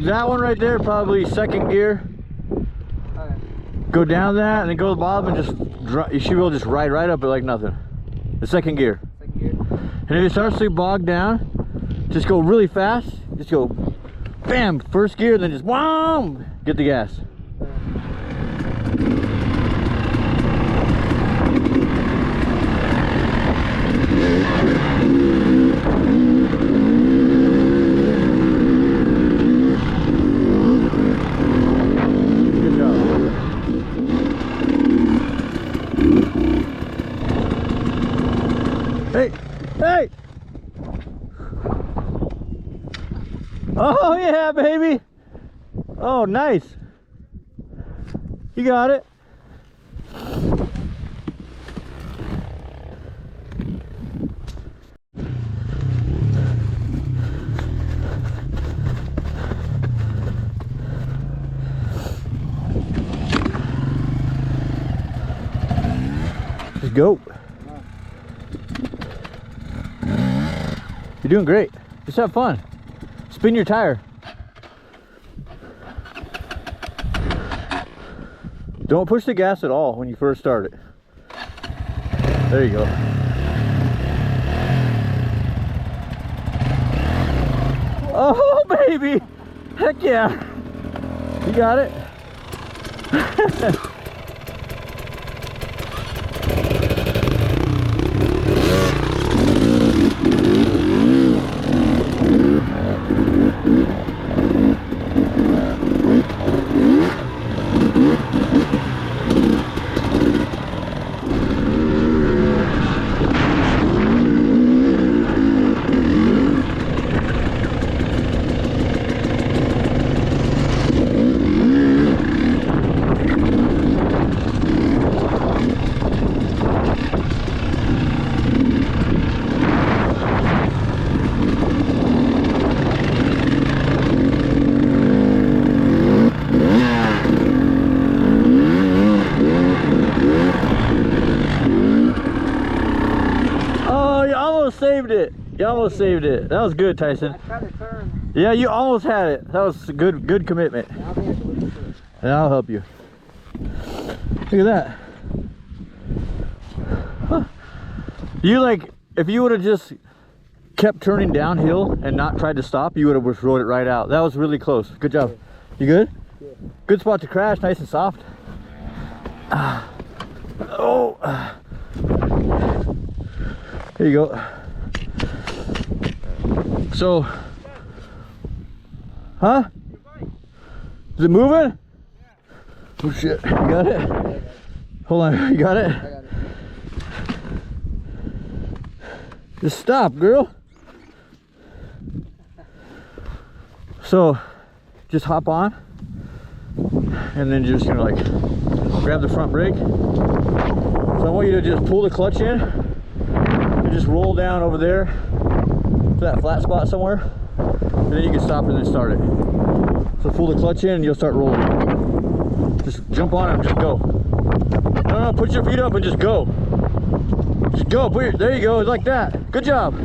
like that one right there, probably second gear. Okay. Go down that and then go to the bottom and just you should be able to just ride right up it like nothing. The second gear. Second gear. And if it starts to bog down, just go really fast. Just go bam, first gear, then just wham, get the gas. Good job. Hey, hey! Oh yeah, baby! Oh, nice! You got it. Just go. You're doing great. Just have fun. Spin your tire. Don't push the gas at all when you first start it. There you go. Oh, baby! Heck yeah! You got it. Saved it. You almost saved it. That was good, Tyson. I tried to turn. Yeah, you almost had it. That was a good commitment. I'll be able to listen to it. And I'll help you. Look at that. Huh. You like, if you would have just kept turning downhill and not tried to stop, you would have just rode it right out. That was really close. Good job. You good? Yeah. Good spot to crash, nice and soft. Oh. There you go. So, huh? Is it moving? Oh shit, you got it? Hold on, you got it? I got it. Just stop, girl. So, just hop on and then just gonna like grab the front brake. So I want you to just pull the clutch in and just roll down over there to that flat spot somewhere, and then you can stop and then start it. So pull the clutch in and you'll start rolling. Just jump on it and just go. No, put your feet up and just go. Just go, there you go, like that. Good job.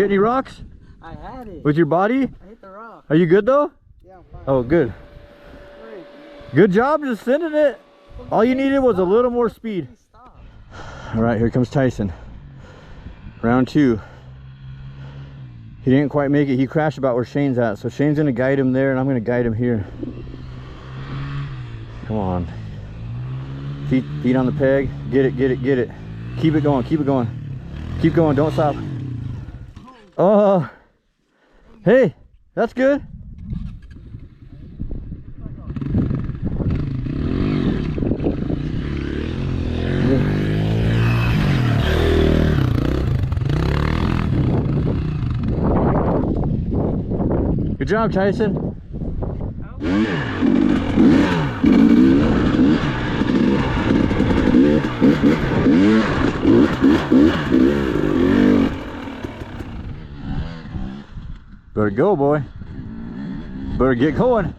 hit any rocks I had it. with your body? I hit the rock. Are you good though? Yeah, I'm fine. Oh, good. Great. Good job just sending it. All you needed was a little more speed. Stop. All right, here comes Tyson. Round 2. He didn't quite make it. He crashed about where Shane's at. So Shane's gonna guide him there and I'm gonna guide him here. Come on. Feet on the peg. Get it, get it, get it. Keep it going, keep it going. Keep going, don't stop. Oh, hey, that's good. Good job, Tyson. Better go, boy. Better get going.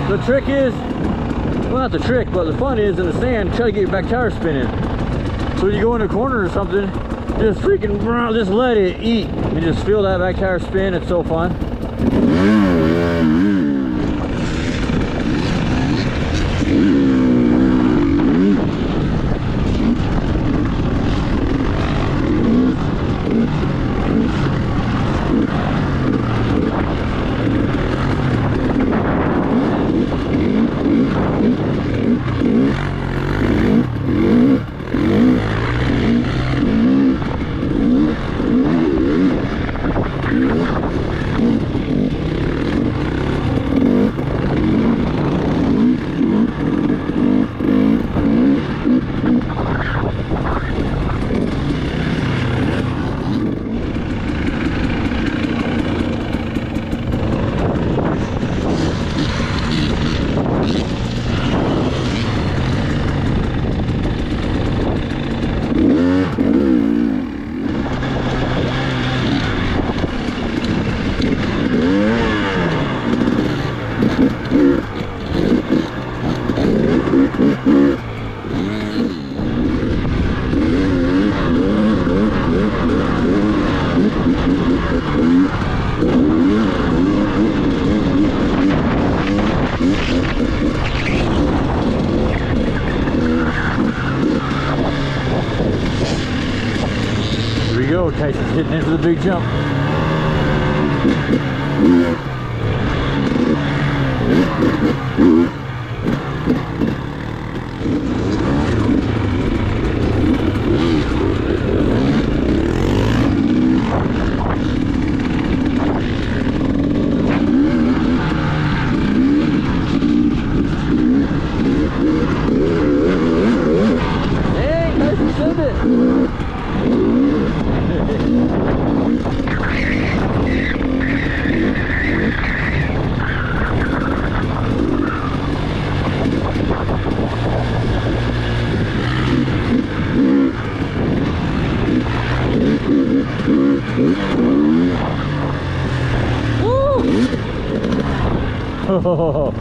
The trick is, well, not the trick, but the fun is in the sand, try to get your back tire spinning. So when you go in a corner or something, just freaking, just let it eat. You just feel that back tire spin, it's so fun. Here we go, Tyson's hitting into the big jump. Hey, Tyson sent it. Oh,